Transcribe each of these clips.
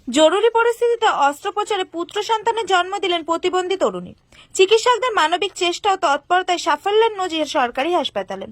জরুরি পরিস্থিতিতে অস্ত্রোপচারে পুত্র সন্তানের জন্ম দিলেন প্রতিবন্ধী তরুণী। চিকিৎসকদের মানবিক চেষ্টা ও তৎপরতায় সাফল্যের নজির সরকারি হাসপাতালে।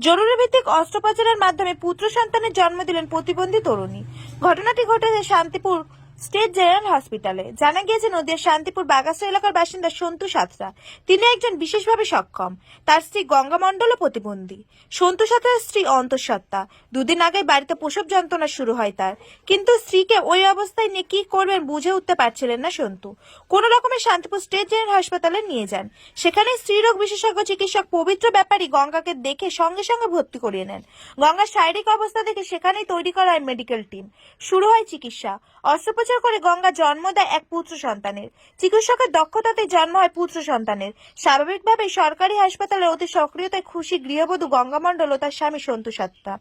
জরুরি ভিত্তিক অস্ত্রোপচারের মাধ্যমে পুত্র সন্তানের জন্ম দিলেন প্রতিবন্ধী তরুণী। ঘটনাটি ঘটেছে শান্তিপুর স্টেট জেনারেল হসপিটালে। জানা গিয়েছে নদিয়ার শান্তিপুর বাগাসা এলাকার বাসিন্দা সন্তু সাঁতরা। তিনি একজন বিশেষভাবে সক্ষম। তার স্ত্রী গঙ্গা মণ্ডল প্রতিবন্ধী। সন্তু সাঁতরার স্ত্রী অন্তঃসত্ত্বা। দুদিন আগে বাড়িতে প্রসব যন্ত্রণা শুরু হয় তার, কিন্তু স্ত্রীকে ওই অবস্থায় নিয়ে কি করবেন বুঝে উঠতে পারছিলেন না সন্তু। কোন রকমে শান্তিপুর স্টেট জেনারেল হাসপাতালে নিয়ে যান। সেখানে স্ত্রীরোগ বিশেষজ্ঞ চিকিৎসক পবিত্র ব্যাপারী গঙ্গাকে দেখে সঙ্গে সঙ্গে ভর্তি করিয়ে নেন। গঙ্গার শারীরিক অবস্থা দেখে সেখানেই তৈরি করা হয় মেডিকেল টিম। শুরু হয় চিকিৎসা। অস্ত্রোপচার করে গঙ্গা জন্ম দেয় এক পুত্র সন্তানের। চিকিৎসকের দক্ষতাতেই জন্ম হয় পুত্র সন্তানের। স্বাভাবিকভাবে সরকারি হাসপাতালে অতি সক্রিয়তায় খুশি গৃহবধূ গঙ্গা মণ্ডল ও তার স্বামী সন্তু সাঁতরা।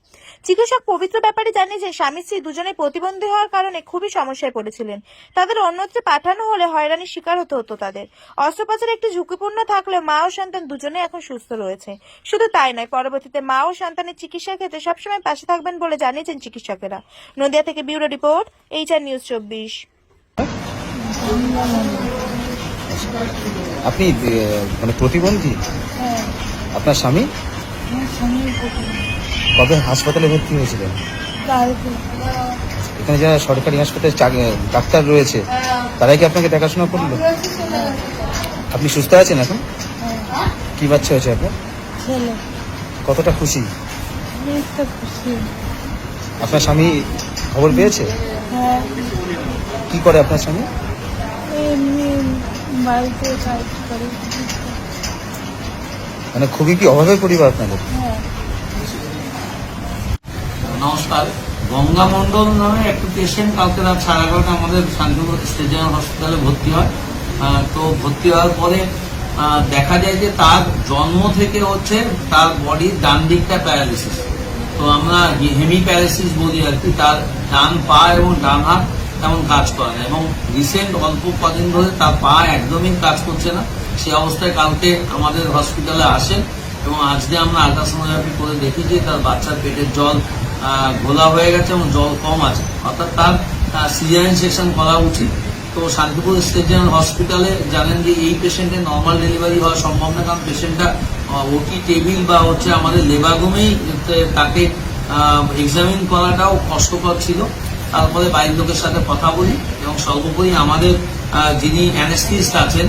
চিকিৎসক পবিত্র ব্যাপারী জানিয়েছেন, স্বামী স্ত্রী দুজনেই প্রতিবন্ধী হওয়ার কারণে খুবই সমস্যায় পড়েছিলেন। তাদের অন্যত্র পাঠানো হলে হয়রানির শিকার হতে হতো তাদের। অস্ত্রোপচার একটু ঝুঁকিপূর্ণ থাকলেও মা ও সন্তান দুজনেই এখন সুস্থ রয়েছে। শুধু তাই নয়, পরবর্তীতে মা ও সন্তানের চিকিৎসার ক্ষেত্রে সবসময় পাশে থাকবেন বলে জানিয়েছেন চিকিৎসকেরা। নদিয়া থেকে ব্যুরো রিপোর্ট, HR নিউজ 24। আপনি মানে প্রতিবন্ধী? হ্যাঁ, আপনার স্বামী আমার স্বামী প্রতিবন্ধী। কবে হাসপাতালে ভর্তি হয়েছিলেন? কালকে এখানে যারা সরকারি হাসপাতালে ডাক্তার রয়েছে তারাই কি আপনাকে দেখাশোনা করলো? আপনি সুস্থ আছেন এখন? হ্যাঁ, কি বাচ্চা হয়েছে আপনার? ছেলে। কতটা খুশি? আমি তো খুশি। আপনার স্বামী খবর পেয়েছে? হ্যাঁ, কি করে আপনার স্বামী? এমনি বাড়িতে কাজ করে। মানে খুবই কি অভাবের পরিবার আপনাদের? হ্যাঁ, নমস্কার। গঙ্গা মণ্ডল নামে একটা পেশেন্ট কালকে রাত 11:30 আমাদের শান্তিপুর স্টেট জেনারেল হসপিটালে ভর্তি হয়। তো ভর্তি হওয়ার পরে দেখা যায় যে তার জন্ম থেকে হচ্ছে তার বডির ডান দিকটা প্যারালিসিস। তো আমরা হেমি প্যারালিসিস বলি আর কি। তার ডান পা এবং ডান হাত তেমন কাজ করে না, এবং রিসেন্ট অল্প কদিন ধরে তার পা একদমই কাজ করছে না। সে অবস্থায় কালকে আমাদের হসপিটালে আসেন, এবং আজকে আমরা আল্ট্রাসোনোগ্রাফি করে দেখি যে তার বাচ্চার পেটের জল ঘোলা হয়ে গেছে এবং জল কম আছে, অর্থাৎ তার সিজারিয়ান সেকশন করা উচিত। তো শান্তিপুর স্টেট জেনারেল হসপিটালে জানেন যে এই পেশেন্টের নর্মাল ডেলিভারি হওয়া সম্ভব না, কারণ পেশেন্টটা ওটি টেবিল বা হচ্ছে আমাদের লেবার রুমেই তাকে এক্সামিন করাটাও কষ্টকর ছিল। তারপরে বাড়ির লোকের সাথে কথা বলি, এবং সর্বোপরি আমাদের যিনি অ্যানেস্থিস্ট আছেন,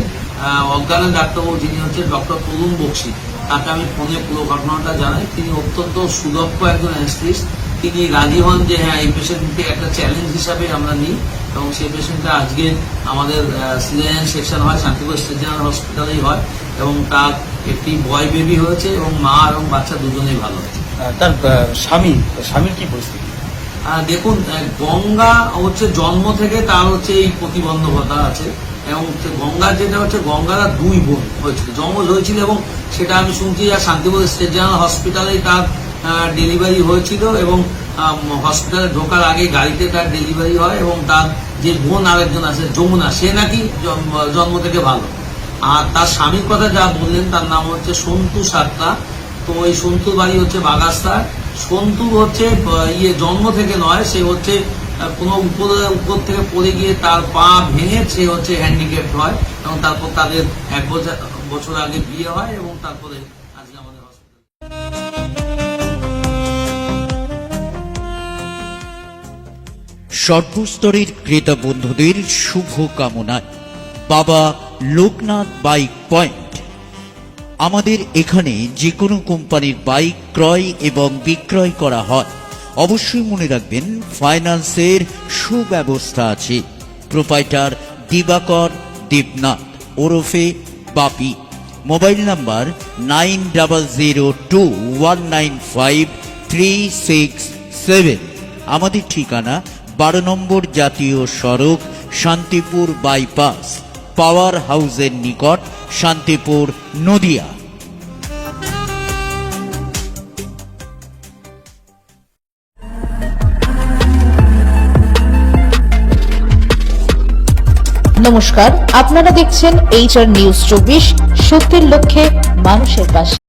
অজ্ঞানের ডাক্তারবাবু যিনি হচ্ছে ডক্টর তরুণ বক্সি, তাকে আমি ফোনে পুরো ঘটনাটা জানাই। তিনি অত্যন্ত সুদক্ষ একজন অ্যানেস্থিস্ট। তিনি রাজি হন যে হ্যাঁ, এই পেশেন্টকে একটা চ্যালেঞ্জ হিসাবে আমরা নিই, এবং সেই পেশেন্টটা আজকে আমাদের সিজারিয়ান সেকশন হয় শান্তিপুর স্টেট জেনারেল হসপিটালেই হয়, এবং তার একটি বয় বেবি হয়েছে, এবং মা এবং বাচ্চা দুজনেই ভালো আছে। তার স্বামীর কি পরিস্থিতি? দেখুন, গঙ্গা হচ্ছে জন্ম থেকে তার হচ্ছে এই প্রতিবন্ধকতা আছে, এবং গঙ্গার যেটা হচ্ছে গঙ্গারা 2 বোন হয়েছিল, যমজ হয়েছিল, এবং সেটা আমি শুনছি যে শান্তিপুর স্টেট জেনারেল হসপিটালেই তার ডেলিভারি হয়েছিল, এবং হসপিটালে ঢোকার আগে গাড়িতে তার ডেলিভারি হয়, এবং তার যে বোন আরেকজন আছে যমুনা, সে নাকি জন্ম থেকে ভালো। আর তার স্বামীর কথা যা বললেন, তার নাম হচ্ছে সন্তু সাঁতরা। তো ওই সন্তুর বাড়ি হচ্ছে বাগাস্তা। সন্তু হচ্ছে জন্ম থেকে নয়, সে হচ্ছে কোনো উপর থেকে পড়ে গিয়ে তার পা ভেঙে সে হচ্ছে হ্যান্ডিক্যাপ্ট হয়, এবং তারপর তাদের 1 বছর আগে বিয়ে হয়, এবং তারপরে আজকে আমাদের হসপিটাল। সর্বস্তরের ক্রেতা বন্ধুদের শুভ কামনায় বাবা লোকনাথ বাইক পয়েন্ট। আমাদের এখানে যে কোনো কোম্পানির বাইক ক্রয় এবং বিক্রয় করা হয়। অবশ্যই মনে রাখবেন, ফাইন্যান্সের সুব্যবস্থা আছে। প্রোপাইটার দিবাকর দেবনাথ ওরফে বাপি। Mobile number 9002195367। আমাদের ঠিকানা 12 নম্বর জাতীয় সড়ক, শান্তিপুর বাইপাস, পাওয়ার হাউসের নিকট, শান্তিপুর, নদিয়া। নমস্কার, আপনারা দেখছেন HR নিউজ 24, সত্যের লক্ষ্যে মানুষের পাশে।